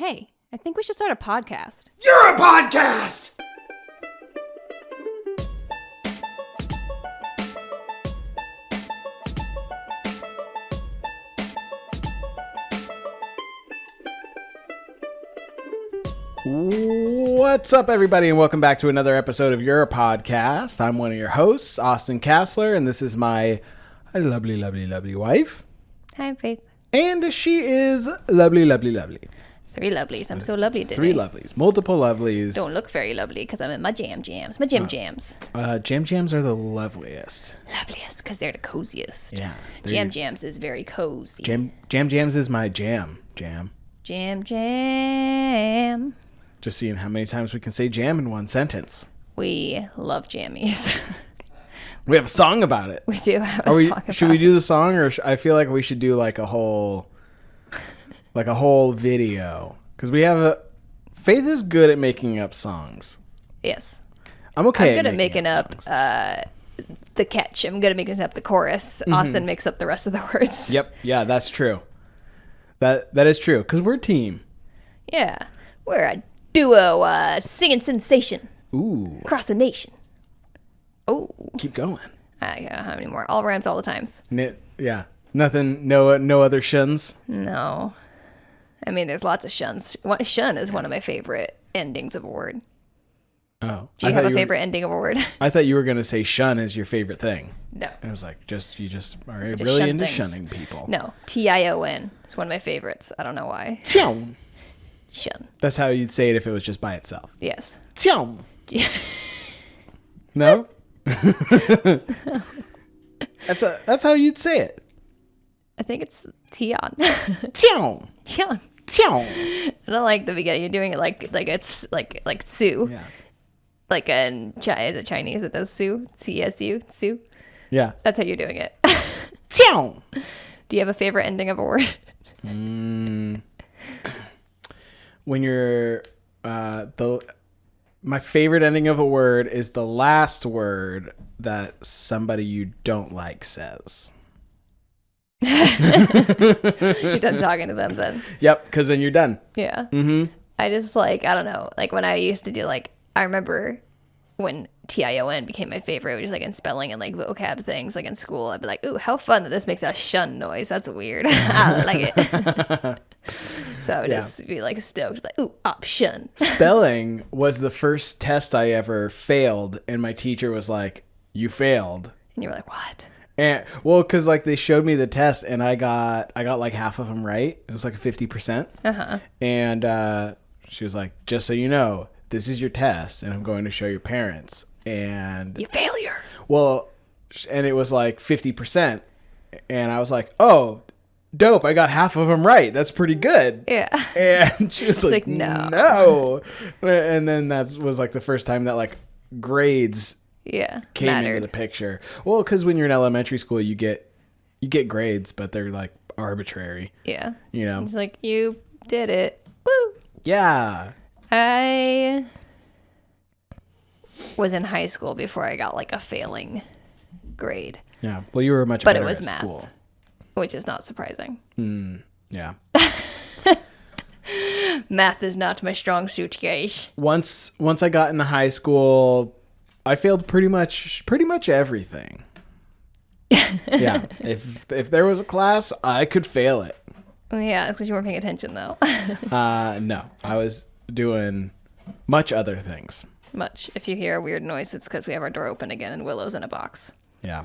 Hey, I think we should start a podcast. You're a podcast! What's up, everybody, and welcome back to another episode of You're a Podcast. I'm one of your hosts, Austin Kassler, and this is my lovely, lovely, lovely wife. Hi, Faith. And she is lovely, lovely, lovely. Three lovelies. I'm so lovely today. Three lovelies. Multiple lovelies. Don't look very lovely because I'm in my jams. My jams. Jams are the loveliest. Loveliest because they're the coziest. Yeah. Jams is very cozy. Jams is my jam. Jam. Just seeing how many times we can say jam in one sentence. We love jammies. We have a song about it. We do have a song about it. Should we do the song, or I feel like we should do like a whole video, because we have Faith is good at making up songs. Yes. I'm okay. I'm good at making up the catch. I'm good at making up the chorus. Mm-hmm. Austin makes up the rest of the words. Yep. Yeah, that's true. That is true, because we're a team. Yeah. We're a duo singing sensation. Ooh. Across the nation. Oh. Keep going. I don't have any more. All rhymes all the times. Yeah. Nothing. No other shuns. No. I mean, there's lots of shuns. Shun is one of my favorite endings of a word. Oh. Do you have a favorite ending of a word? I thought you were going to say shun is your favorite thing. No. I was like, you just are really into shunning people. No. Tion is one of my favorites. I don't know why. Tion. Shun. That's how you'd say it if it was just by itself. Yes. Tion. No? That's how you'd say it. I think it's Tion. Tion. Tion. Tion. I don't like the beginning. You're doing it like it's like Sue. Yeah. Like is it Chinese? It does Sue. C-S-U. Sue. Yeah. That's how you're doing it. Tion. Do you have a favorite ending of a word? When you're my favorite ending of a word is the last word that somebody you don't like says. You're done talking to them then. Yep, because then you're done. Yeah. Mm-hmm. I just I don't know. Like when I used to do I remember when Tion became my favorite, which is in spelling and vocab things in school. I'd be like, ooh, how fun that this makes a shun noise. That's weird. I like it. So I would just be stoked. Ooh, option. Spelling was the first test I ever failed, and my teacher was like, you failed. And you were like, what? And because they showed me the test, and I got half of them right. It was a 50%. Uh-huh. And she was like, just so you know, this is your test, and I'm going to show your parents. And you failure. Well, and it was 50%, and I was like, oh, dope, I got half of them right. That's pretty good. Yeah. And she was like, no. And then that was the first time that grades came into the picture. Well, because when you're in elementary school, you get grades, but they're arbitrary. Yeah. You know? It's you did it. Woo. Yeah. I was in high school before I got a failing grade. Yeah. Well, you were much better it was at math, school. Which is not surprising. Yeah. Math is not my strong suit, guys. Once I got into high school, I failed pretty much everything. Yeah. If there was a class, I could fail it. Yeah, because you weren't paying attention though. No, I was doing much other things. Much. If you hear a weird noise, it's because we have our door open again and Willow's in a box. Yeah.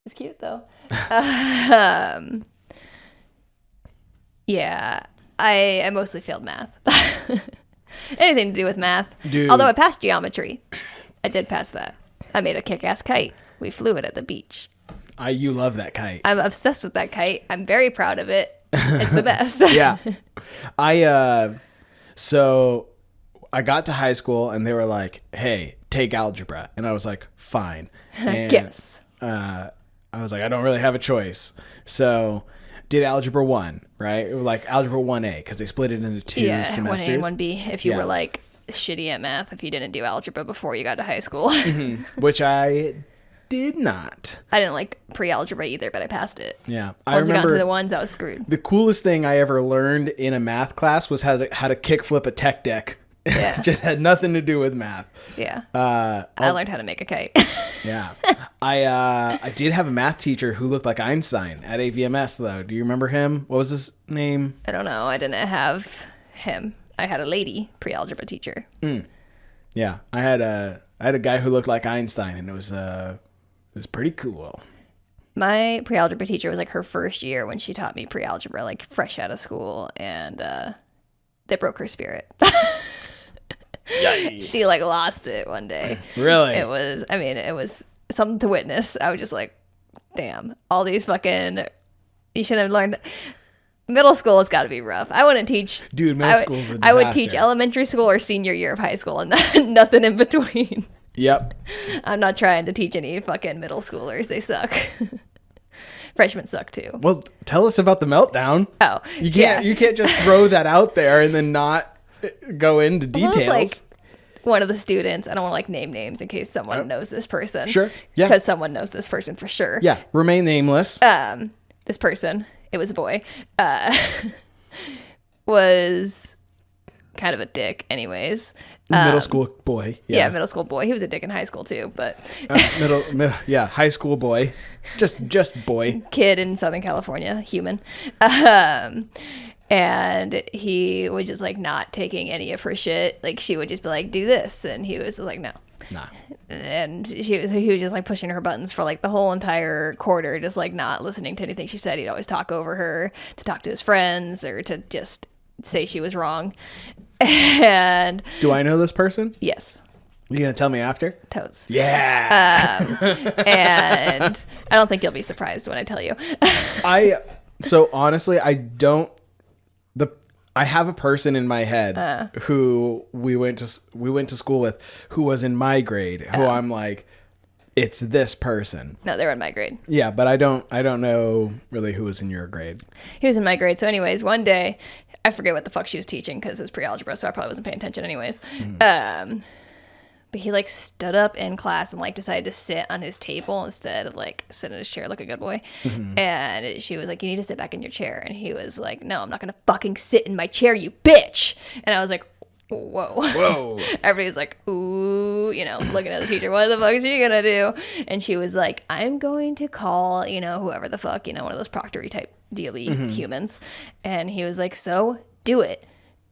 It's cute though. Yeah, I mostly failed math. Anything to do with math. Dude. Although I passed geometry. I did pass that. I made a kick-ass kite. We flew it at the beach. You love that kite. I'm obsessed with that kite. I'm very proud of it. It's the best. Yeah. So I got to high school and they were like, hey, take algebra. And I was like, fine. And, yes. I was like, I don't really have a choice. So did algebra 1, right? It was algebra 1A because they split it into two semesters. 1A and 1B. If you were shitty at math, if you didn't do algebra before you got to high school. Which I did not. I didn't like pre-algebra either, but I passed it. Yeah. I remember got to the ones, I was screwed. The coolest thing I ever learned in a math class was how to kickflip a tech deck. Yeah. Just had nothing to do with math. Yeah. I learned how to make a kite. Yeah. I did have a math teacher who looked like Einstein at AVMS, though. Do you remember him? What was his name? I don't know. I didn't have him. I had a lady pre-algebra teacher. Yeah. I had a guy who looked like Einstein, and it was pretty cool. My pre-algebra teacher was like her first year when she taught me pre-algebra, like fresh out of school, and that broke her spirit. She like lost it one day. Really? It was something to witness. I was just like, damn, all these fucking, you should have learned. Middle school has got to be rough. I wouldn't teach. Dude, middle school's a disaster. I would teach elementary school or senior year of high school and nothing in between. Yep. I'm not trying to teach any fucking middle schoolers. They suck. Freshmen suck too. Well, tell us about the meltdown. Oh, you can't just throw that out there and then not go into details. Well, like one of the students, I don't want to like name names in case someone knows this person. Sure. Yeah. Because someone knows this person for sure. Yeah. Remain nameless. This person, it was a boy, was kind of a dick anyways. Middle school boy. Yeah, middle school boy. He was a dick in high school too, but high school boy. Just boy. Kid in Southern California, human. And he was just like not taking any of her shit. Like she would just be like, do this. And he was like, no. Nah. And he was just like pushing her buttons for like the whole entire quarter, just like not listening to anything she said. He'd always talk over her, to talk to his friends, or to just say she was wrong. And do I know this person? Yes. You gonna tell me after? Totes. Yeah. And I don't think you'll be surprised when I tell you. So honestly, I have a person in my head who we went to school with, who was in my grade, who I'm like, it's this person. No, they were in my grade. Yeah, but I don't know really who was in your grade. He was in my grade. So anyways, one day, I forget what the fuck she was teaching because it was pre-algebra, so I probably wasn't paying attention anyways. But he like stood up in class and like decided to sit on his table instead of like sit in his chair like a good boy. And she was like, you need to sit back in your chair. And he was like, no, I'm not gonna fucking sit in my chair, you bitch. And I was like, whoa. Everybody's like, ooh, looking at the teacher, what the fuck is she gonna do? And she was like, I'm going to call, whoever the fuck, one of those proctory type dealy humans. And he was like, so do it.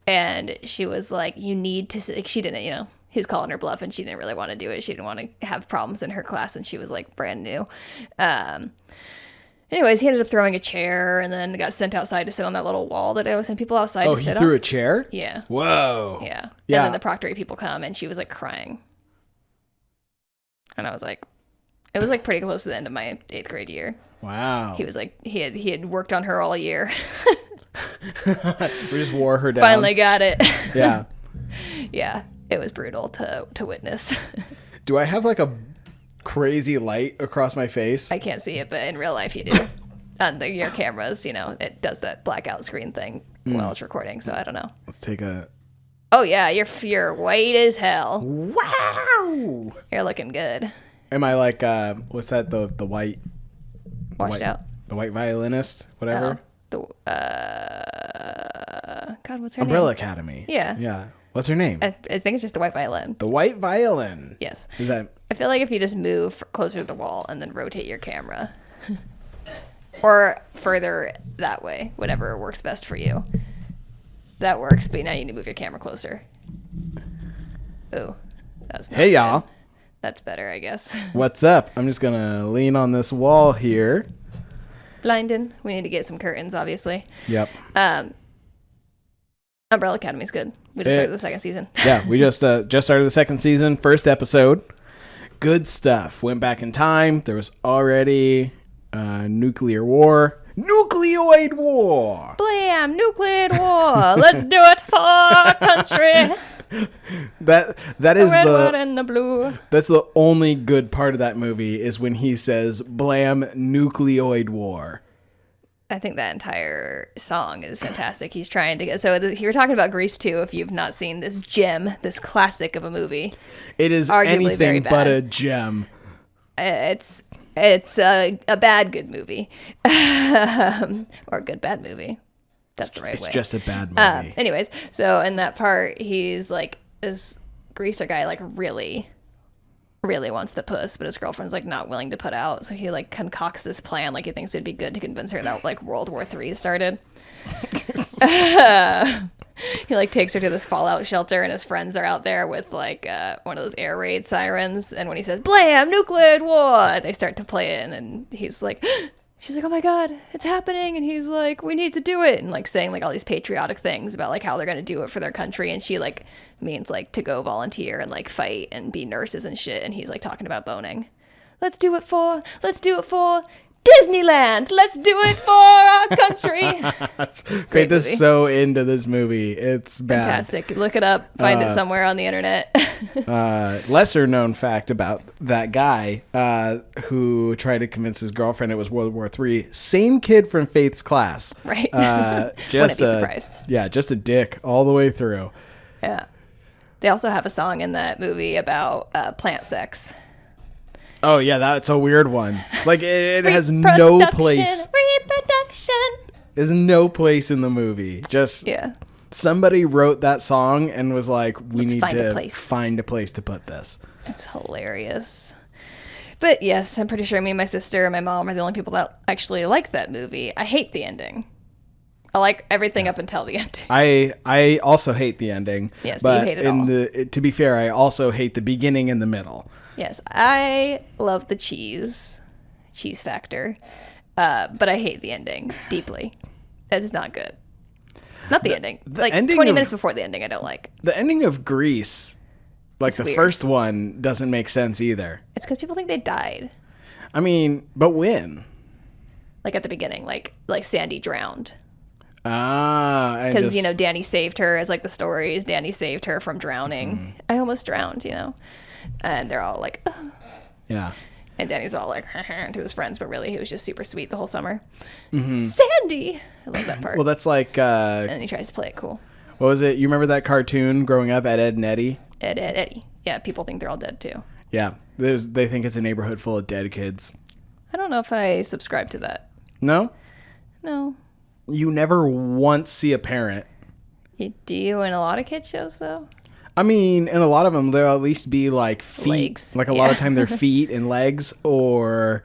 And she was like, you need to, like, she didn't, he was calling her bluff and she didn't really want to do it. She didn't want to have problems in her class and she was like brand new. Anyways, he ended up throwing a chair and then got sent outside to sit on that little wall that I always send people outside to sit on. Oh, he threw a chair? Yeah. Whoa. Yeah. And then the proctory people come and she was like crying. And I was like, it was like pretty close to the end of my 8th grade year. Wow. He was like, he had worked on her all year. We just wore her down. Finally got it. Yeah. Yeah. It was brutal to witness. Do I have like a crazy light across my face? I can't see it, but in real life you do. On your cameras, it does that blackout screen thing while it's recording, so I don't know. Let's take a... Oh yeah, you're white as hell. Wow! You're looking good. Am I like, what's that, the white... Washed out? The white violinist? Whatever? God, what's her name? Umbrella Academy. Yeah. Yeah. What's her name? I think it's just the white violin. The white violin. Yes. Is that... I feel like if you just move closer to the wall and then rotate your camera. Or further that way, whatever works best for you. That works, but now you need to move your camera closer. Ooh. That's not Hey, good. y'all. That's better, I guess. What's up? I'm just going to lean on this wall here. Blinded. We need to get some curtains, obviously. Yep. Umbrella Academy's good. We just started the second season. Yeah, we just started the second season, first episode. Good stuff. Went back in time. There was already nuclear war. Nucleoid war! Blam! Nuclear war! Let's do it for our country! That is the red, white, and the blue. That's the only good part of that movie is when he says blam nucleoid war. I think that entire song is fantastic. He's trying to get... So you're talking about Grease 2 if you've not seen this gem, this classic of a movie. It is anything but a gem. it's a bad good movie, or a good bad movie. That's the right way. It's just a bad movie. Anyways, so in that part, he's like, this greaser guy like really wants the puss, but his girlfriend's like not willing to put out. So he like concocts this plan, like he thinks it'd be good to convince her that like World War III started. He like takes her to this fallout shelter, and his friends are out there with like one of those air raid sirens. And when he says "Blam! Nuclear war," they start to play it, and he's like, she's like, "Oh my god, it's happening!" And he's like, "We need to do it," and like saying like all these patriotic things about like how they're gonna do it for their country. And she like means like to go volunteer and like fight and be nurses and shit. And he's like talking about boning. Let's do it for Disneyland. Let's do it for our country. Great, this so into this movie. It's bad. Fantastic. Look it up. Find it somewhere on the internet. Lesser known fact about that guy who tried to convince his girlfriend it was World War III. Same kid from Faith's class. Right. Just Wouldn't be surprised. Yeah, just a dick all the way through. Yeah. They also have a song in that movie about plant sex. Oh, yeah, that's a weird one. Like, it has no place. Reproduction. There's no place in the movie. Just somebody wrote that song and was like, we need to find a place to put this. It's hilarious. But yes, I'm pretty sure me and my sister and my mom are the only people that actually like that movie. I hate the ending. I like everything up until the ending. I also hate the ending. Yes, but you hate it all. To be fair, I also hate the beginning and the middle. Yes, I love the cheese factor, but I hate the ending deeply. It's not good. Not the ending. Like ending 20 minutes before the ending, I don't like. The ending of Grease, like the first one, doesn't make sense either. It's because people think they died. I mean, but when? Like at the beginning, like Sandy drowned. Because you know Danny saved her. As like the story is, Danny saved her from drowning. Mm-hmm. I almost drowned, you know. And they're all like, oh. Yeah. And Danny's all like, to his friends, but really he was just super sweet the whole summer. Mm-hmm. Sandy! I love that part. Well, that's like... and he tries to play it cool. What was it? You remember that cartoon growing up, Ed, Edd and Eddy? Ed, Eddy. Yeah, people think they're all dead too. Yeah. They think it's a neighborhood full of dead kids. I don't know if I subscribe to that. No? No. You never once see a parent. Do you in a lot of kids shows, though? I mean, in a lot of them, there'll at least be like feet. Legs. Like a lot of time they're feet and legs, or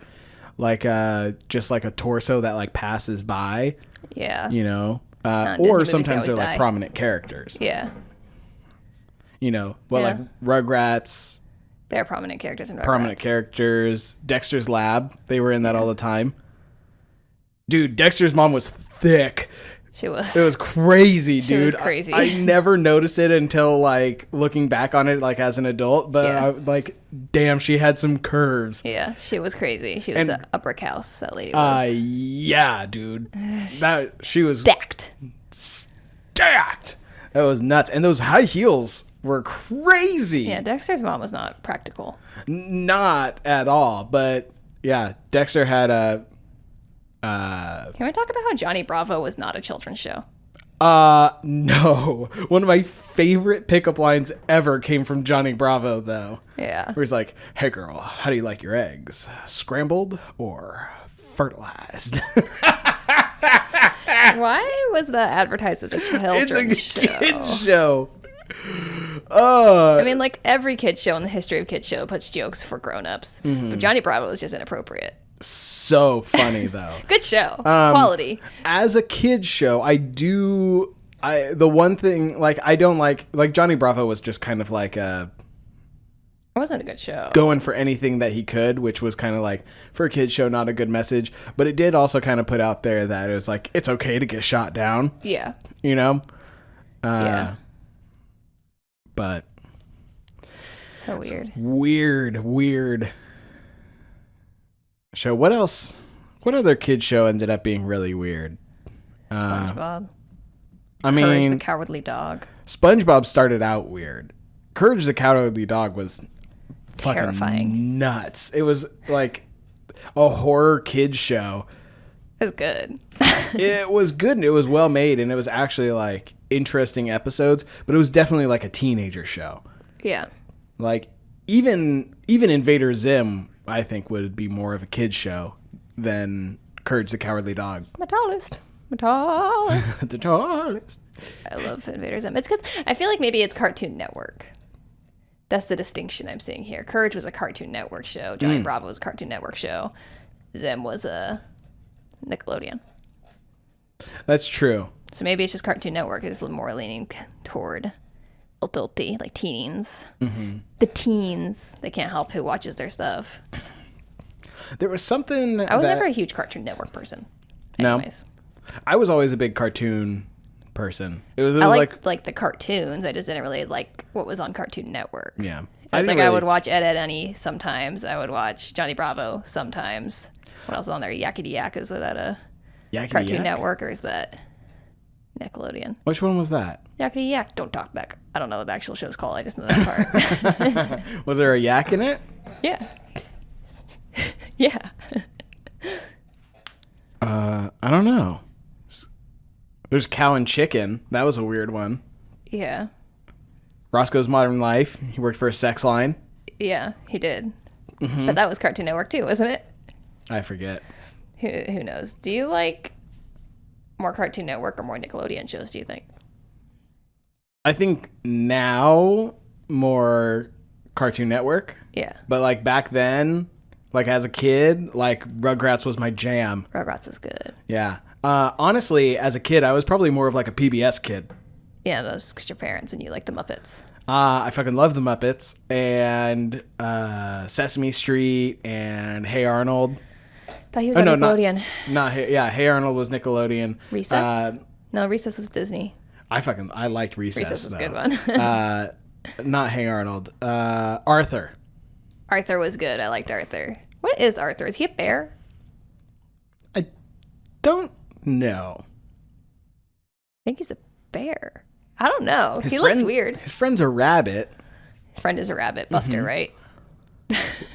like just like a torso that like passes by. Yeah. You know? Or sometimes they're like prominent characters. Yeah. You know, like Rugrats. They're prominent characters in Rugrats. Prominent characters. Dexter's Lab. They were in that all the time. Dude, Dexter's mom was thick. She was. It was crazy, dude. She was crazy. I never noticed it until like looking back on it like as an adult, but like, damn, she had some curves. Yeah, she was crazy. She was an upper house, that lady was. Yeah, dude. She was stacked. Stacked. That was nuts. And those high heels were crazy. Yeah, Dexter's mom was not practical. Not at all, but yeah, Dexter had a Can we talk about how Johnny Bravo was not a children's show? No. One of my favorite pickup lines ever came from Johnny Bravo, though. Yeah. Where he's like, "Hey, girl, how do you like your eggs? Scrambled or fertilized?" Why was that advertised as a children's show? It's a kid's show. I mean, like every kid's show in the history of kids show puts jokes for grown-ups. Mm-hmm. But Johnny Bravo is just inappropriate. So funny though. Good show. Quality. As a kid's show, the one thing like I don't like Johnny Bravo was just kind of like it wasn't a good show. Going for anything that he could, which was kind of like for a kid's show, not a good message. But it did also kind of put out there that it was like it's okay to get shot down. Yeah. You know. Yeah. But. So weird. Weird. Show. What else? What other kid show ended up being really weird? SpongeBob. I mean, Courage the Cowardly Dog. SpongeBob started out weird. Courage the Cowardly Dog was terrifying, fucking nuts. It was like a horror kid show. It was good. It was good and it was well made and it was actually like interesting episodes, but it was definitely like a teenager show. Yeah. Like even Invader Zim I think would be more of a kid's show than Courage the Cowardly Dog. My tallest. The tallest. I love Invader Zim. It's because I feel like maybe it's Cartoon Network. That's the distinction I'm seeing here. Courage was a Cartoon Network show. Johnny Bravo was a Cartoon Network show. Zim was a Nickelodeon. That's true. So maybe it's just Cartoon Network is more leaning toward adulty, like teens. Mm-hmm. The teens. They can't help who watches their stuff. There was something I was never a huge Cartoon Network person. Anyways. No. I was always a big cartoon person. It was I like the cartoons. I just didn't really like what was on Cartoon Network. Yeah. I would watch Ed, Edd n Eddy sometimes. I would watch Johnny Bravo sometimes. What else is on there? Yakety Yak. Is that a Cartoon Network or is that Nickelodeon? Which one was that? Yakety Yak. Don't talk back. I don't know what the actual show's called. I just know that part. Was there a yak in it? Yeah. Yeah. I don't know. There's Cow and Chicken. That was a weird one. Yeah. Roscoe's Modern Life. He worked for a sex line. Yeah, he did. Mm-hmm. But that was Cartoon Network too, wasn't it? I forget. Who knows? Do you like more Cartoon Network or more Nickelodeon shows, do you think? I think now more Cartoon Network. Yeah. But like back then, like as a kid, like Rugrats was my jam. Rugrats was good. Yeah. Honestly, as a kid, I was probably more of like a PBS kid. Yeah, that's because your parents and you like the Muppets. I fucking love the Muppets and Sesame Street and Hey Arnold. Thought he was on Nickelodeon. Hey Arnold was Nickelodeon. Recess? No, Recess was Disney. I liked Recess. Recess was though. a good one. Not Hey Arnold. Arthur. Arthur was good. I liked Arthur. What is Arthur? Is he a bear? I don't know. I think he's a bear. I don't know. He looks weird. His friend's a rabbit. His friend is a rabbit. Buster, right?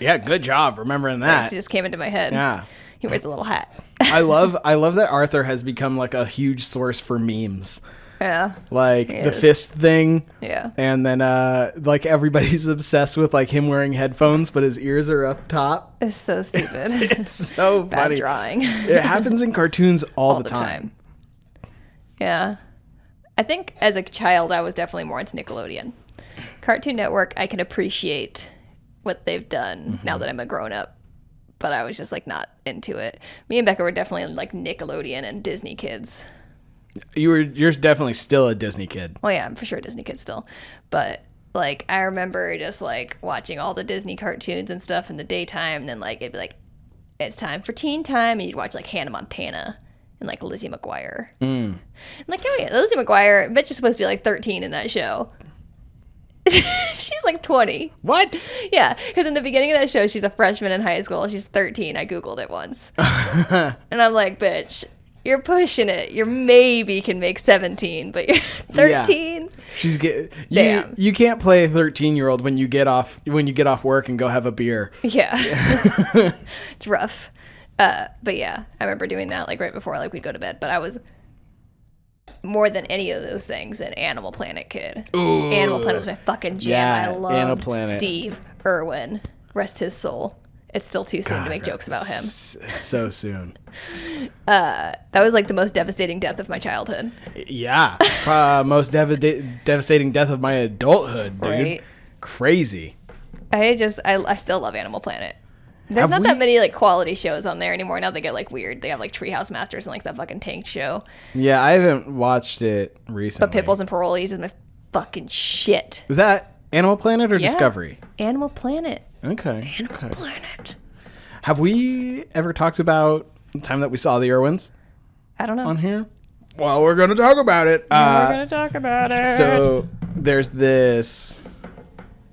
Yeah, good job remembering that. It just came into my head. Yeah. He wears a little hat. I love that Arthur has become like a huge source for memes. Yeah. Like the fist thing. Yeah. And then like everybody's obsessed with like him wearing headphones, but his ears are up top. It's so stupid. It's so funny. Bad drawing. It happens in cartoons all the time. Yeah. I think as a child, I was definitely more into Nickelodeon. Cartoon Network, I can appreciate what they've done now that I'm a grown up, but I was just like not into it. Me and Becca were definitely like Nickelodeon and Disney kids. You're definitely still a Disney kid. Well, yeah, I'm for sure a Disney kid still, but like I remember just like watching all the Disney cartoons and stuff in the daytime, and then like it'd be like it's time for teen time, and you'd watch like Hannah Montana and like Lizzie McGuire. And like, oh yeah, Lizzie McGuire, I bet she's supposed to be like 13 in that show. She's like 20. What? Yeah, because in the beginning of that show, she's a freshman in high school. She's 13. I Googled it once. And I'm like, bitch, you're pushing it. You maybe can make 17, but you're 13. Yeah. You can't play a 13-year-old when you get off work and go have a beer. Yeah. It's rough. But yeah, I remember doing that like right before like we'd go to bed. But I was more than any of those things an Animal Planet kid. Ooh. Animal Planet was my fucking jam. Yeah, I love Animal Planet. Steve Irwin. Rest his soul. It's still too soon to make jokes about him. So soon. That was like the most devastating death of my childhood. Yeah. Most devastating death of my adulthood, dude. Right? Crazy. I still love Animal Planet. There's not that many like quality shows on there anymore. Now they get like weird. They have like Treehouse Masters and like that fucking Tank show. Yeah, I haven't watched it recently. But Pipples and Parolees is my fucking shit. Is that Animal Planet or Discovery? Animal Planet. Okay. Animal Planet. Have we ever talked about the time that we saw the Irwins? I don't know. On here? Well, we're going to talk about it. We're going to talk about it. So there's this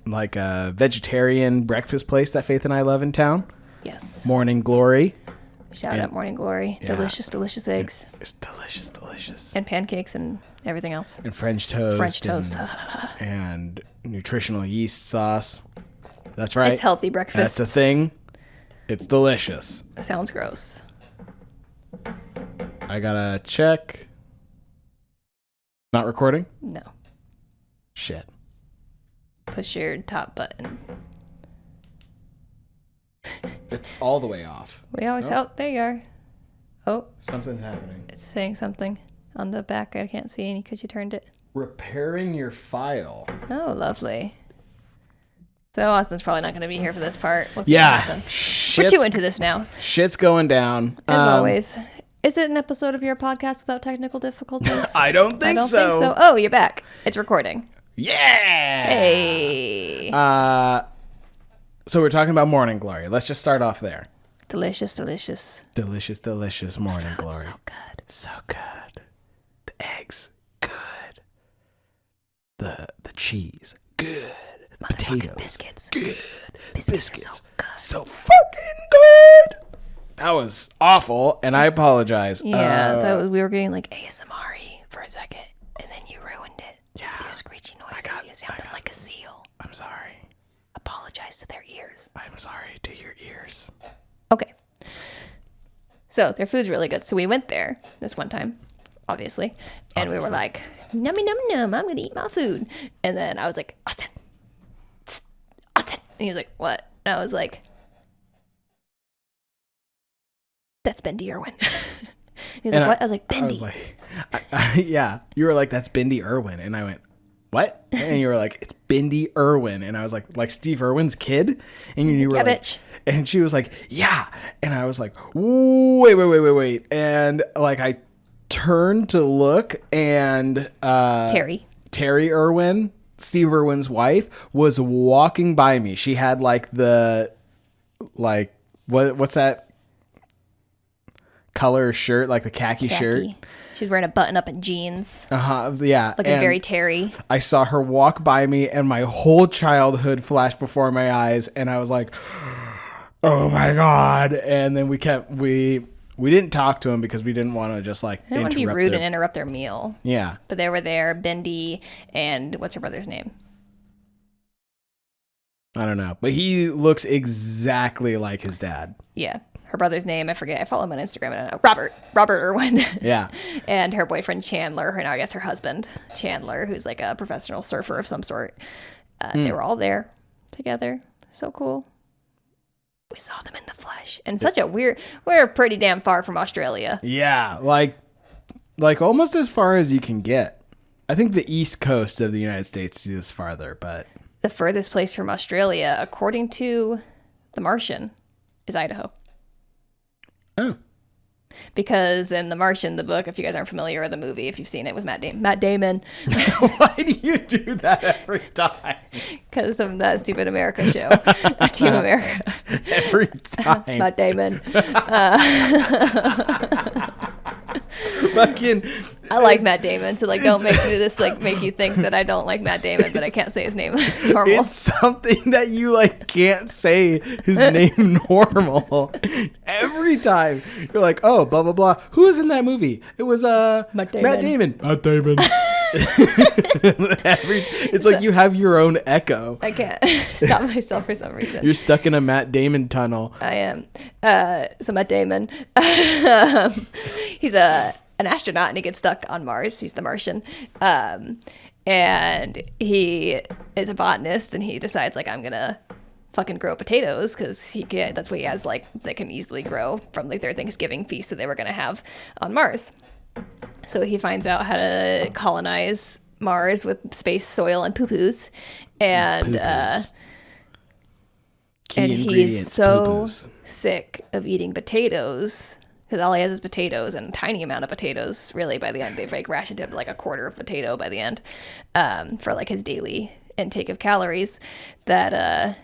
like a vegetarian breakfast place that Faith and I love in town. Yes. Morning Glory. Shout out Morning Glory. Yeah. Delicious eggs. It's delicious. And pancakes and everything else. And French toast. And nutritional yeast sauce. That's right. It's healthy breakfast. That's a thing. It's delicious. Sounds gross. I gotta check. Not recording? No. Shit. Push your top button. It's all the way off. We always out. There you are. Oh. Something's happening. It's saying something on the back. I can't see any because you turned it. Repairing your file. Oh, lovely. So Austin's probably not going to be here for this part. We'll see what happens. We're too into this now. Shit's going down. As always. Is it an episode of your podcast without technical difficulties? I don't think so. Oh, you're back. It's recording. Yeah. Hey. So we're talking about Morning Glory. Let's just start off there. Delicious, delicious. Delicious, delicious Morning Glory. So good. So good. The eggs, good. The cheese, good. Potatoes, biscuits, good. Biscuits, so good. So fucking good. That was awful, and I apologize. Yeah, we were getting like ASMR-y for a second, and then you ruined it. Yeah. With your screechy noises. You sounded like a seal. I'm sorry. Apologize to their ears. I'm sorry to your ears. Okay. So their food's really good. So we went there this one time, obviously. And we were like, nummy num num, I'm going to eat my food. And then I was like, Austin. Austin. And he was like, what? And I was like, that's Bendy Irwin. He was like, what? I was like, Bendy. I was like, yeah. You were like, that's Bendy Irwin. And I went, what? And you were like, it's Bendy Irwin. And I was like Steve Irwin's kid? And you were yeah, like, bitch. And she was like, yeah. And I was like, wait. And like, I turned to look, and Terry Irwin, Steve Irwin's wife, was walking by me. She had like what's that color shirt, like the khaki shirt. She's wearing a button up and jeans. Yeah. Looking very Terry. I saw her walk by me, and my whole childhood flashed before my eyes, and I was like, oh my God. And then we didn't talk to him because we didn't want to just like I didn't want to be rude and interrupt their meal. Yeah. But they were there, Bendy, and what's her brother's name? I don't know. But he looks exactly like his dad. Yeah. Her brother's name, I forget. I follow him on Instagram. I don't know. Robert Irwin. Yeah. And her boyfriend Chandler, and I guess her husband Chandler, who's like a professional surfer of some sort. They were all there together. So cool. We saw them in the flesh. And such a we're pretty damn far from Australia. Yeah. Like almost as far as you can get. I think the east coast of the United States is farther, but the furthest place from Australia, according to The Martian, is Idaho. Oh. Because in The Martian, the book, if you guys aren't familiar, or the movie, if you've seen it with Matt Damon. Why do you do that every time? Because of that stupid America show. Team America. Every time. Matt Damon. Fucking. I like Matt Damon, so like don't make me this like make you think that I don't like Matt Damon, but I can't say his name normal. It's something that you like can't say his name normal. Every time you're like, oh, blah blah blah. Who was in that movie? It was Matt Damon. It's like you have your own echo. I can't stop myself for some reason. You're stuck in a Matt Damon tunnel. I am. So Matt Damon, he's an astronaut, and he gets stuck on Mars. He's the Martian. And he is a botanist, and he decides like, I'm gonna fucking grow potatoes because that's what he has, like, that can easily grow from like their Thanksgiving feast that they were gonna have on Mars. So he finds out how to colonize Mars with space soil and poo-poos. And he's so poo-poos. Sick of eating potatoes because all he has is potatoes and a tiny amount of potatoes. Really, by the end, they've like rationed him like a quarter of potato by the end for like his daily intake of calories. That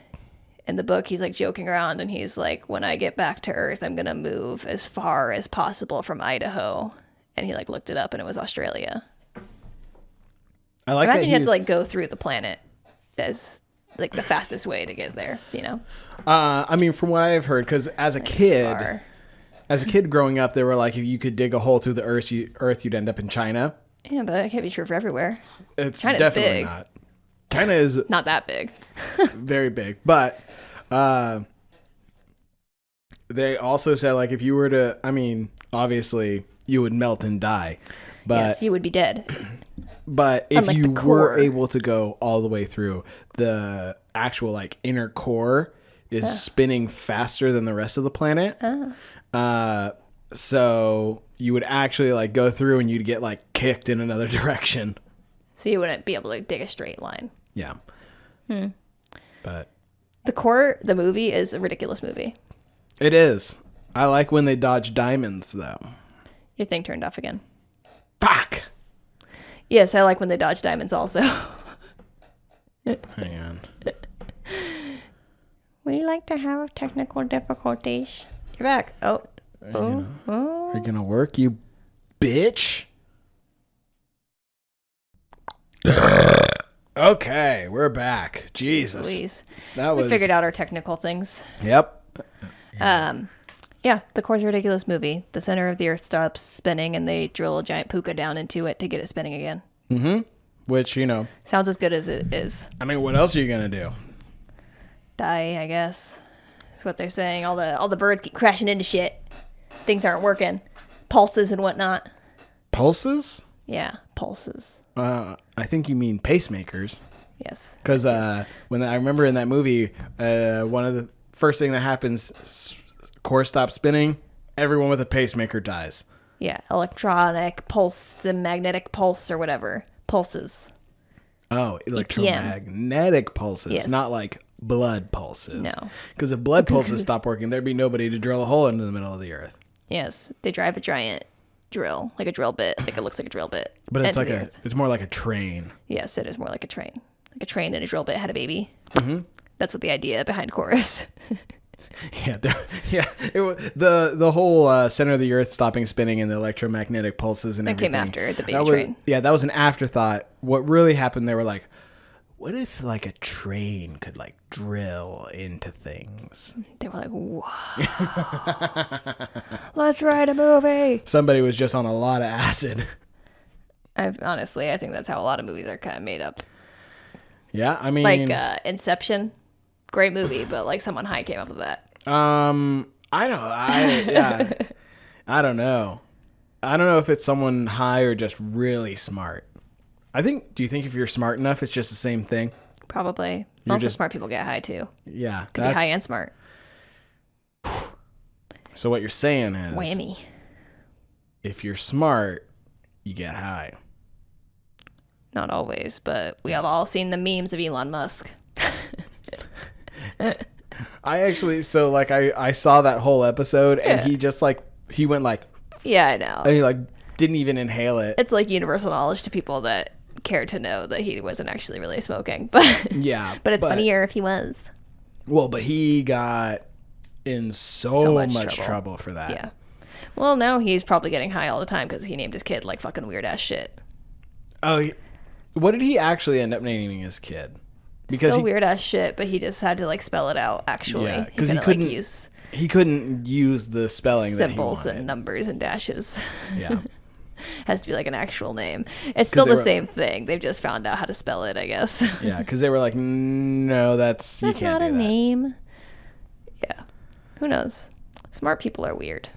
in the book, he's like joking around, and he's like, when I get back to Earth, I'm going to move as far as possible from Idaho. And he like looked it up, and it was Australia. I like Imagine you had to like go through the planet as like the fastest way to get there, you know? I mean, from what I've heard, because as a kid growing up, they were like, if you could dig a hole through the Earth, you'd end up in China. Yeah, but that can't be true for everywhere. It's China's definitely big. Not. China is not that big. Very big. But they also said, like, if you were to, I mean, obviously you would melt and die. But yes, you would be dead. But if you were able to go all the way through, the actual like inner core is spinning faster than the rest of the planet. So you would actually like go through and you'd get like kicked in another direction. So you wouldn't be able to dig a straight line. Yeah. But the movie is a ridiculous movie. It is. I like when they dodge diamonds though. Your thing turned off again. Fuck. Yes, I like when they dodge diamonds also. Hang on. We like to have technical difficulties. You're back. Oh. Are you gonna work, you bitch? Okay, we're back. Jesus. Please. We figured out our technical things. Yep. Yeah, the core's a ridiculous movie. The center of the earth stops spinning and they drill a giant puka down into it to get it spinning again. Mm-hmm. Which, sounds as good as it is. I mean, what else are you gonna do? Die, I guess. That's what they're saying. All the birds keep crashing into shit. Things aren't working. Pulses and whatnot. Pulses? Yeah, pulses. I think you mean pacemakers. Yes. Because when I remember in that movie, one of the first thing that happens, core stops spinning, everyone with a pacemaker dies. Yeah, electronic pulse and magnetic pulse or whatever. Pulses. Oh, electromagnetic EPM. pulses, yes. Not like blood pulses. No. Because if blood pulses stopped working, there'd be nobody to drill a hole into the middle of the earth. Yes, they drive a giant drill, like a drill bit. Like it looks like a drill bit. But it's more like a train. Yes, it is more like a train. Like a train and a drill bit had a baby. Mm-hmm. That's what the idea behind chorus. Yeah, the whole center of the earth stopping spinning and the electromagnetic pulses and everything. That came after the baby train. Yeah, that was an afterthought. What really happened, they were like, what if like a train could like drill into things? They were like, whoa. Let's write a movie. Somebody was just on a lot of acid. Honestly, I think that's how a lot of movies are kind of made up. Yeah, I mean... Like Inception. Great movie, but like someone high came up with that. I don't know. I don't know if it's someone high or just really smart. Do you think if you're smart enough, it's just the same thing? Probably. Most of smart people get high too. Yeah. Could be high and smart. So what you're saying is... Whammy. If you're smart, you get high. Not always, but we have all seen the memes of Elon Musk. I saw that whole episode and he just he went like... Yeah, I know. And he didn't even inhale it. It's like universal knowledge to people that care to know that he wasn't actually really smoking. But yeah. But it's funnier if he was. Well, but he got in so much trouble for that. Yeah. Well, now he's probably getting high all the time because he named his kid like fucking weird ass shit. Oh, what did he actually end up naming his kid? Because weird ass shit, but he just had to like spell it out actually. Yeah, because he couldn't use the spelling symbols that he wanted. And numbers and dashes. Yeah. Has to be like an actual name. It's still the same thing. They've just found out how to spell it, I guess. Yeah, because they were like, no, that's you can't not do a that. name. Yeah. Who knows? Smart people are weird.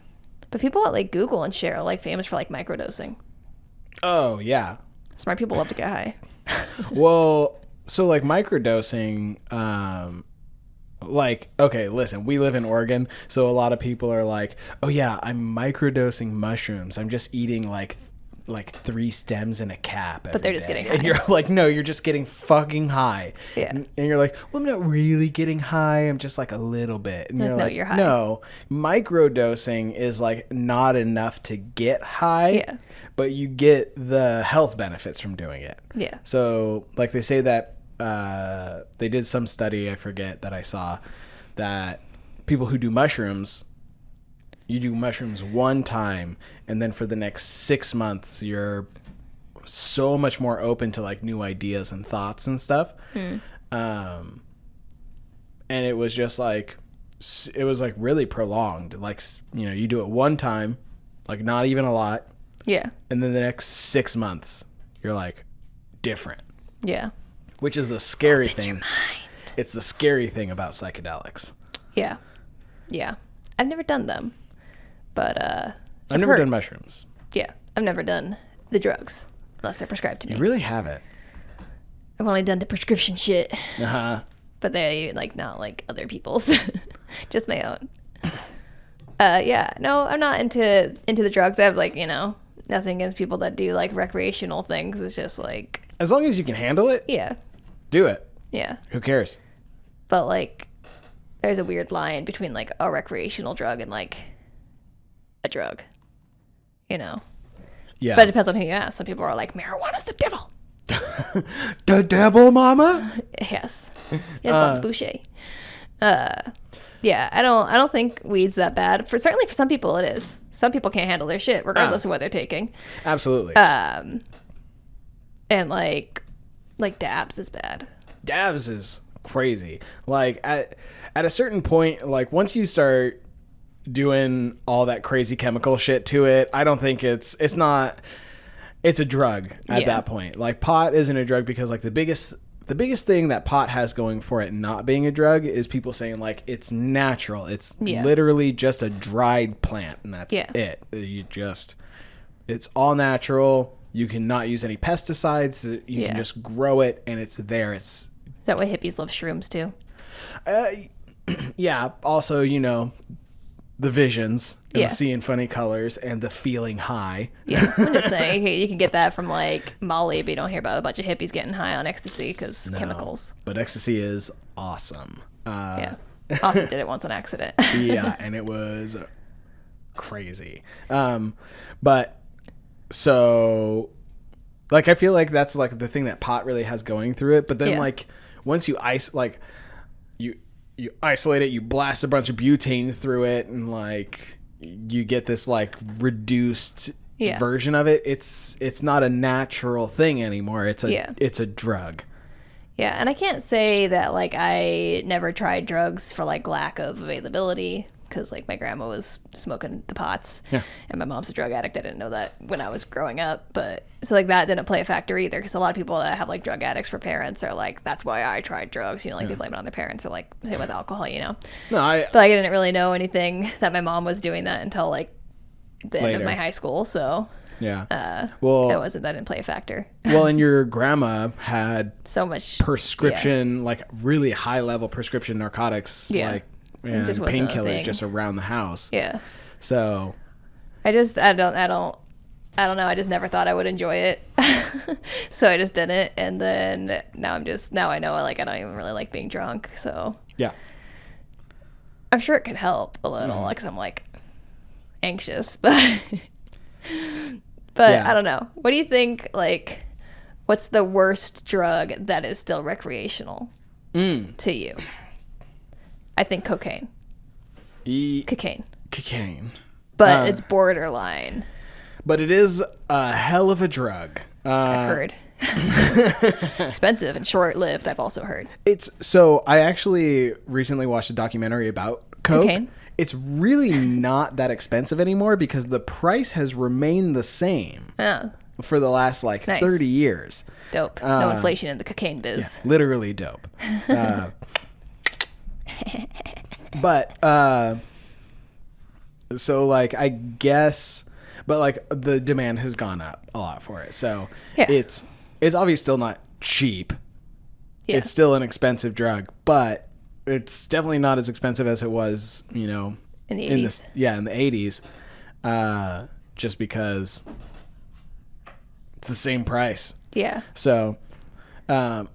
But people at like Google and shit are like famous for like microdosing. Oh, yeah. Smart people love to get high. Well, so like microdosing, okay, listen, we live in Oregon, so a lot of people are like, oh yeah, I'm microdosing mushrooms. I'm just eating like 3 stems and a cap. But they're just getting high. And you're like, no, you're just getting fucking high. Yeah. And you're like, well, I'm not really getting high. I'm just like a little bit. And you're no, like, you're high. No, microdosing is like not enough to get high. Yeah. But you get the health benefits from doing it. Yeah. So like they say that they did some study, I forget, that I saw, that people who do mushrooms, you do mushrooms one time, and then for the next 6 months, you're so much more open to like new ideas and thoughts and stuff. And it was just like, it was like really prolonged. Like, you do it one time, like not even a lot. Yeah. And then the next 6 months, you're like different. Yeah. Which is the scary thing. It's the scary thing about psychedelics. Yeah. Yeah. I've never done them. But I've never done mushrooms. Yeah. I've never done the drugs unless they're prescribed to me. You really haven't. I've only done the prescription shit. Uh-huh. but they like not like other people's, just my own. Yeah, no, I'm not into the drugs. I have like, nothing against people that do like recreational things. It's just like, as long as you can handle it, yeah, do it. Yeah. Who cares? But like, there's a weird line between like a recreational drug and like a drug, Yeah. But it depends on who you ask. Some people are like, marijuana's the devil. The devil, mama? Yes. Yes, Boucher. Yeah, I don't think weed's that bad. Certainly for some people it is. Some people can't handle their shit regardless of what they're taking. Absolutely. And like dabs is bad. Dabs is crazy. Like at a certain point, like once you start doing all that crazy chemical shit to it, I don't think it's a drug at that point. Like pot isn't a drug because like the biggest thing that pot has going for it not being a drug is people saying like it's natural. It's literally just a dried plant and that's it. It's all natural. You cannot use any pesticides. You can just grow it and it's there. Is that why hippies love shrooms too? Yeah. Also, the visions and seeing funny colors and the feeling high. Yeah, I'm just saying you can get that from like Molly, but you don't hear about a bunch of hippies getting high on ecstasy because chemicals. But ecstasy is awesome. Austin did it once on accident. Yeah, and it was crazy. But so like I feel like that's like the thing that pot really has going through it. But then like once you you isolate it, you blast a bunch of butane through it, and like you get this like reduced version of it. It's not a natural thing anymore. It's a drug. Yeah, and I can't say that like I never tried drugs for like lack of availability, because like my grandma was smoking the pots and my mom's a drug addict. I didn't know that when I was growing up, but so like that didn't play a factor either, because a lot of people that have like drug addicts for parents are like, that's why I tried drugs, like they blame it on their parents, or like same with alcohol. No, but like, I didn't really know anything that my mom was doing that until like the end of my high school, so well, that didn't play a factor. Well, and your grandma had so much prescription like really high level prescription narcotics like and painkillers just around the house. Yeah. So I don't know. I just never thought I would enjoy it. So I just didn't. And then now I know like I don't even really like being drunk. So yeah, I'm sure it could help a little, like, 'cause I'm like anxious, but I don't know. What do you think? Like, what's the worst drug that is still recreational to you? I think cocaine. Cocaine. But it's borderline. But it is a hell of a drug. I've heard. Expensive and short-lived, I've also heard. So I actually recently watched a documentary about cocaine. It's really not that expensive anymore because the price has remained the same for the last 30 years. Dope. No inflation in the cocaine biz. Yeah, literally dope. But so like I guess, but like the demand has gone up a lot for it. So it's obviously still not cheap. Yeah. It's still an expensive drug, but it's definitely not as expensive as it was, in the 80s. In the 80s. Just because it's the same price. Yeah. So, and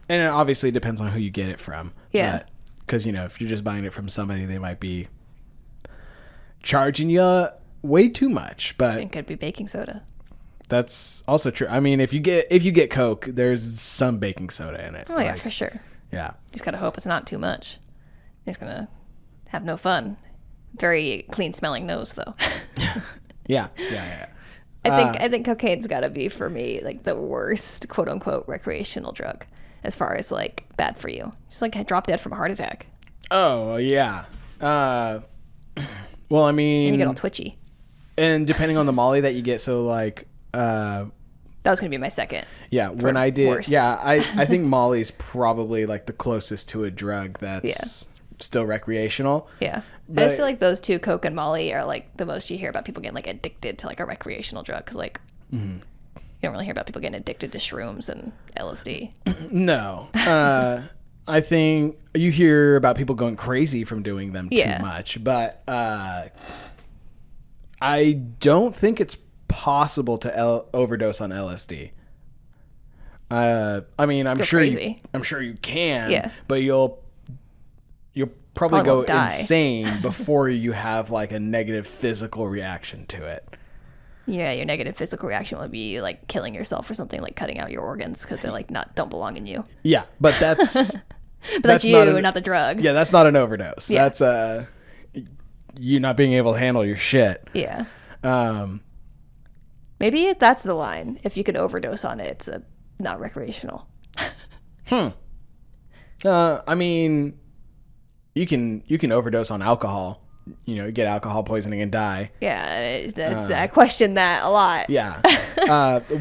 it obviously depends on who you get it from. Yeah. Because, if you're just buying it from somebody, they might be charging you way too much. But it could be baking soda. That's also true. I mean, if you get Coke, there's some baking soda in it. Oh, yeah, for sure. Yeah. Just gotta hope it's not too much. It's gonna have no fun. Very clean smelling nose, though. Yeah. I think cocaine's gotta be, for me, like the worst quote unquote recreational drug as far as like bad for you. It's like I dropped dead from a heart attack. Oh yeah. Well, I mean, and you get all twitchy. And depending on the Molly that you get, so like that was gonna be my second. Yeah, when I did worse. Yeah, I think Molly's probably like the closest to a drug that's still recreational. Yeah. But I just feel like those two, Coke and Molly, are like the most you hear about people getting like addicted to like a recreational drug, because like you don't really hear about people getting addicted to shrooms and LSD. No. I think you hear about people going crazy from doing them too much, but I don't think it's possible to overdose on LSD. I mean, I'm sure you can, but you'll probably go insane before you have like a negative physical reaction to it. Yeah, your negative physical reaction would be like killing yourself or something, like cutting out your organs because they're like don't belong in you. Yeah, but that's that's you, not the drug. Yeah, that's not an overdose. Yeah. That's you not being able to handle your shit. Yeah. Maybe that's the line. If you could overdose on it, it's not recreational. I mean, you can overdose on alcohol. You know, get alcohol poisoning and die. Yeah, I question that a lot. Yeah.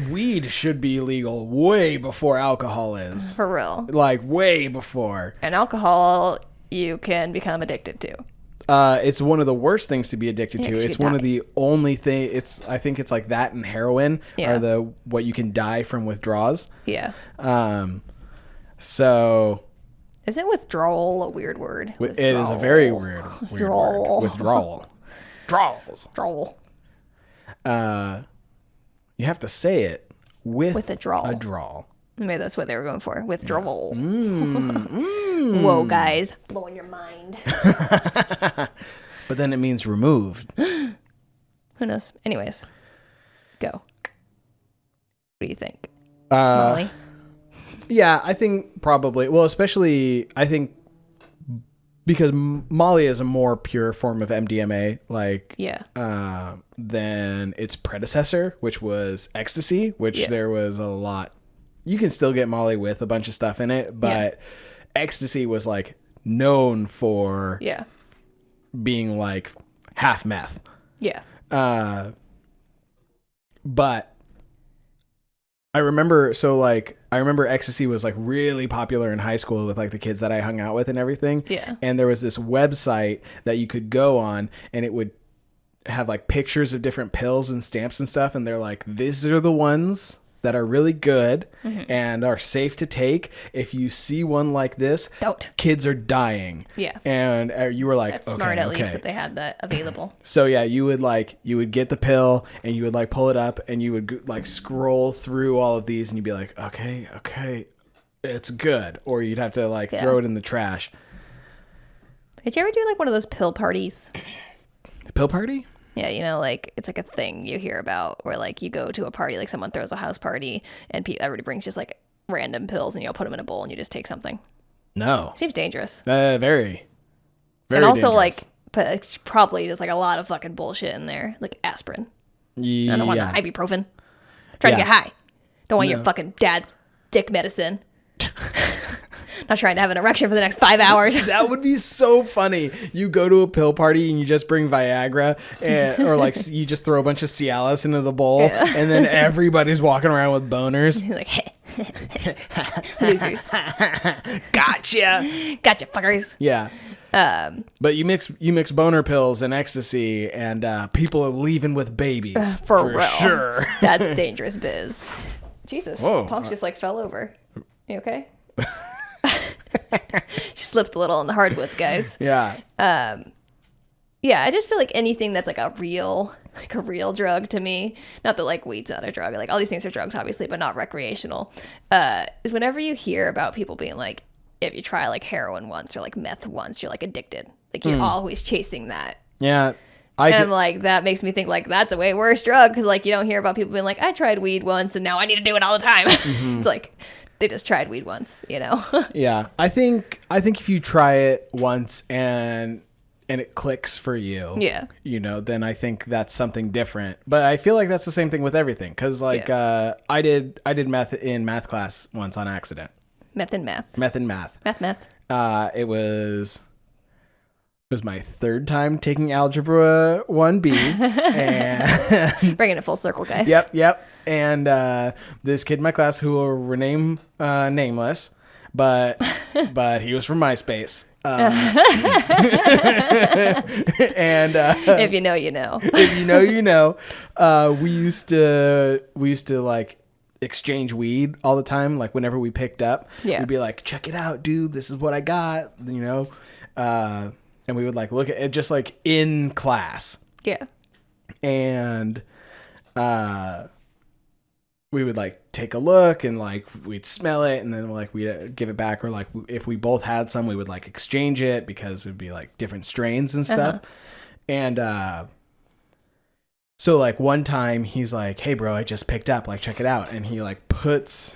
Weed should be legal way before alcohol is. For real. Like, way before. And alcohol, you can become addicted to. It's one of the worst things to be addicted to. It's one of the only I think it's like that and heroin are what you can die from withdrawals. Yeah. So... Isn't withdrawal a weird word? It is a very weird word. Withdrawal. Withdrawal. You have to say it with a drawl. Maybe that's what they were going for. Withdrawal. Whoa, guys. Blowing your mind. But then it means removed. Who knows? Anyways. Go. What do you think? Molly? Yeah, I think probably. Well, especially I think because Molly is a more pure form of MDMA, than its predecessor, which was ecstasy, which there was a lot. You can still get Molly with a bunch of stuff in it, but ecstasy was like known for being like half meth. Yeah. But I remember ecstasy was like really popular in high school with like the kids that I hung out with and everything. Yeah. And there was this website that you could go on and it would have like pictures of different pills and stamps and stuff. And they're like, these are the ones that are really good and are safe to take. If you see one like this, kids are dying. Yeah. And you were like, that's smart at least that they had that available. So yeah, you would get the pill and you would like pull it up and you would like scroll through all of these and you'd be like, okay, it's good. Or you'd have to like throw it in the trash. Did you ever do like one of those pill parties? Pill party? Yeah, you know, like, it's like a thing you hear about where, like, you go to a party, like, someone throws a house party, and everybody brings just, like, random pills, and you'll put them in a bowl, and you just take something. No. Seems dangerous. Very, very and also, dangerous. Like, but probably just, like, a lot of fucking bullshit in there. Like, aspirin. I don't want the ibuprofen. Trying to get high. Don't want your fucking dad's dick medicine. Not trying to have an erection for the next 5 hours. That would be so funny. You go to a pill party and you just bring Viagra or like you just throw a bunch of Cialis into the bowl and then everybody's walking around with boners. Like, losers. Gotcha, fuckers. Yeah. But you mix boner pills and ecstasy and people are leaving with babies. For real. Sure. That's dangerous biz. Jesus. Whoa. Tonks just like fell over. You okay? She slipped a little in the hardwoods, guys. Yeah. Yeah, I just feel like anything that's like a real drug to me, not that like weed's not a drug, like all these things are drugs obviously, but not recreational, is whenever you hear about people being like, if you try like heroin once or like meth once, you're like addicted. Like you're always chasing that. Yeah. I'm like, that makes me think like that's a way worse drug because like you don't hear about people being like, I tried weed once and now I need to do it all the time. It's like they just tried weed once, you know? Yeah. I think if you try it once and it clicks for you, you know, then I think that's something different. But I feel like that's the same thing with everything. Because like I did meth in math class once on accident. Meth and math. It was my third time taking Algebra 1B. And bringing it full circle, guys. Yep. And this kid in my class who will remain nameless, but he was from MySpace. And if you know, you know. If you know, you know. We used to like exchange weed all the time. Like whenever we picked up, Yeah. we'd be like, check it out, dude. This is what I got, you know? And we would like look at it just like in class. Yeah. And we would like take a look and like we'd smell it and then like we'd give it back, or like if we both had some, we would like exchange it because it'd be like different strains and stuff. And so like one time he's like, hey bro, I just picked up, like check it out. And he like puts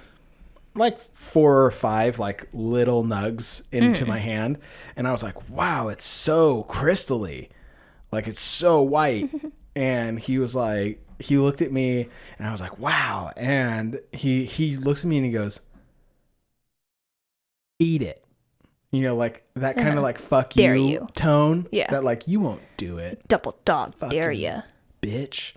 like 4 or 5 like little nugs into my hand, and I was like, wow, it's so crystally, like it's so white. And he was like, he looked at me and I was like, wow. And he looks at me and he goes, eat it. You know, like that kind of like fuck Dare you, you tone. Yeah. That like, you won't do it. Double dog Fucking dare ya. Bitch.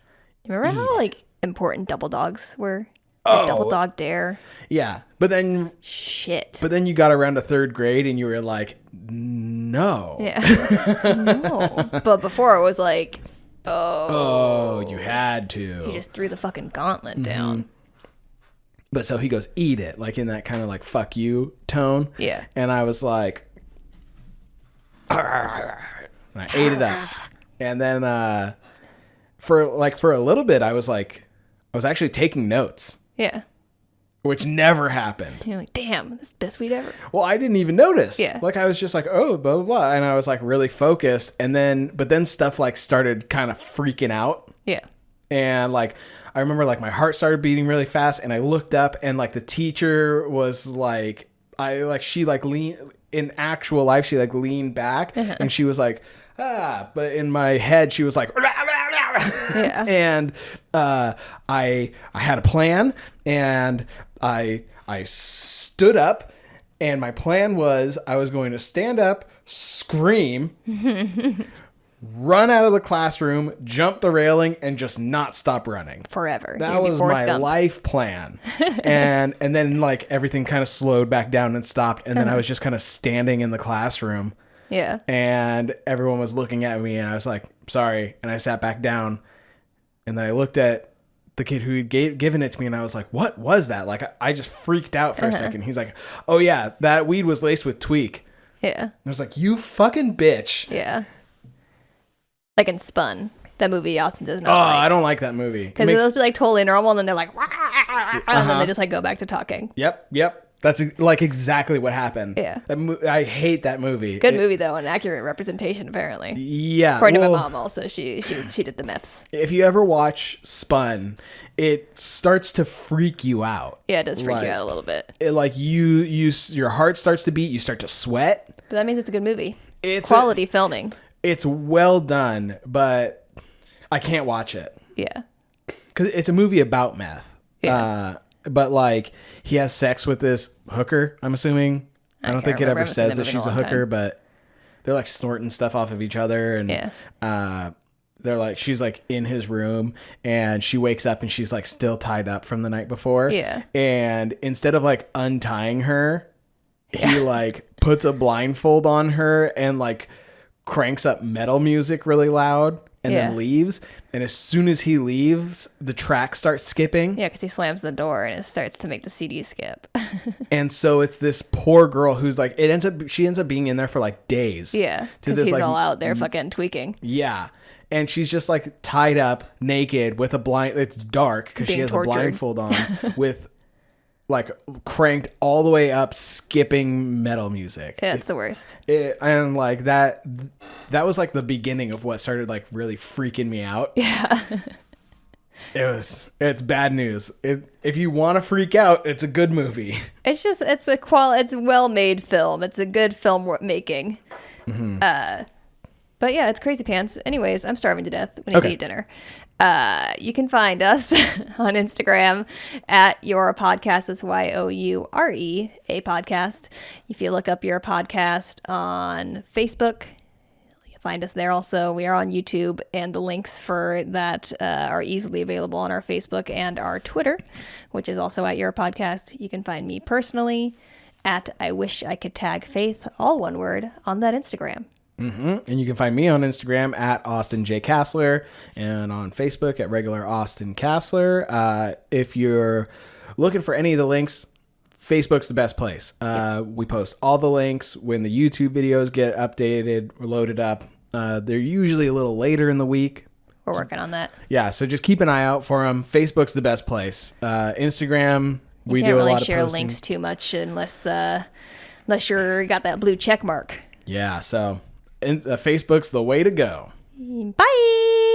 Remember how like important double dogs were? Oh. Double dog dare. Yeah. But then you got around to 3rd grade and you were like, no. Yeah. No. But before it was like, oh, you had to. He just threw the fucking gauntlet down. But so he goes, eat it, like in that kind of like fuck you tone. Yeah. And I was like, and I ate it up. And then for a little bit, I was actually taking notes. Yeah. Which never happened. You're like, damn, this is the best weed ever. Well, I didn't even notice. Yeah. Like I was just like, oh, blah, blah, blah. And I was like really focused. But then stuff like started kind of freaking out. Yeah. And like, I remember like my heart started beating really fast, and I looked up and like the teacher was like, she like leaned in actual life. She like leaned back and she was like, but in my head, she was like, Yeah. And I had a plan, and I stood up, and my plan was I was going to stand up, scream, run out of the classroom, jump the railing, and just not stop running Forever. That was my life plan. and then like everything kind of slowed back down and stopped, and then I was just kind of standing in the classroom. Yeah. And everyone was looking at me, and I was like, sorry. And I sat back down, and then I looked at the kid who had given it to me, and I was like, what was that? Like, I just freaked out for a second. He's like, oh yeah, that weed was laced with tweak. Yeah. And I was like, you fucking bitch. Yeah. Like in Spun, that movie Austin does not I don't like that movie. Because it'll be like totally normal, and then they're like, and then they just like go back to talking. Yep. That's like exactly what happened. Yeah. I hate that movie. Good movie though, an accurate representation apparently. Yeah. According to my mom also, she did the myths. If you ever watch Spun, it starts to freak you out. Yeah, it does freak you out a little bit. It, like your heart starts to beat, you start to sweat. But that means it's a good movie. It's quality filming. It's well done, but I can't watch it. Yeah. Because it's a movie about meth. Yeah. But like he has sex with this hooker, I'm assuming. I don't think it ever says that she's a hooker, but they're like snorting stuff off of each other, and they're like, she's like in his room, and she wakes up and she's like still tied up from the night before. Yeah. And instead of like untying her, he like puts a blindfold on her and like cranks up metal music really loud and then leaves. And as soon as he leaves, the track starts skipping. Yeah, because he slams the door and it starts to make the CD skip. And so it's this poor girl who's like, she ends up being in there for like days. Yeah, because he's all out there fucking tweaking. Yeah. And she's just like tied up naked with it's dark because she has tortured. a blindfold on with like cranked all the way up, skipping metal music. Yeah, it's the worst. And like that was like the beginning of what started like really freaking me out. Yeah. It's bad news. If you want to freak out, it's a good movie. It's a well-made film. It's a good film making. Mm-hmm. But yeah, it's crazy pants. Anyways, I'm starving to death. We need to eat dinner. You can find us on Instagram at Your Podcast. That's YOURE, a podcast. If you look up Your Podcast on Facebook, you'll find us there also. We are on YouTube, and the links for that are easily available on our Facebook and our Twitter, which is also at Your Podcast. You can find me personally at I Wish I Could Tag Faith, all one word, on that Instagram. Mm-hmm. And you can find me on Instagram at Austin J. Castler, and on Facebook at regular Austin Castler. If you're looking for any of the links, Facebook's the best place. We post all the links when the YouTube videos get updated or loaded up. They're usually a little later in the week. We're working on that. Yeah, so just keep an eye out for them. Facebook's the best place. Instagram, we do a lot of posting. You can't really share links too much unless you're got that blue check mark. Yeah, so Facebook's the way to go. Bye!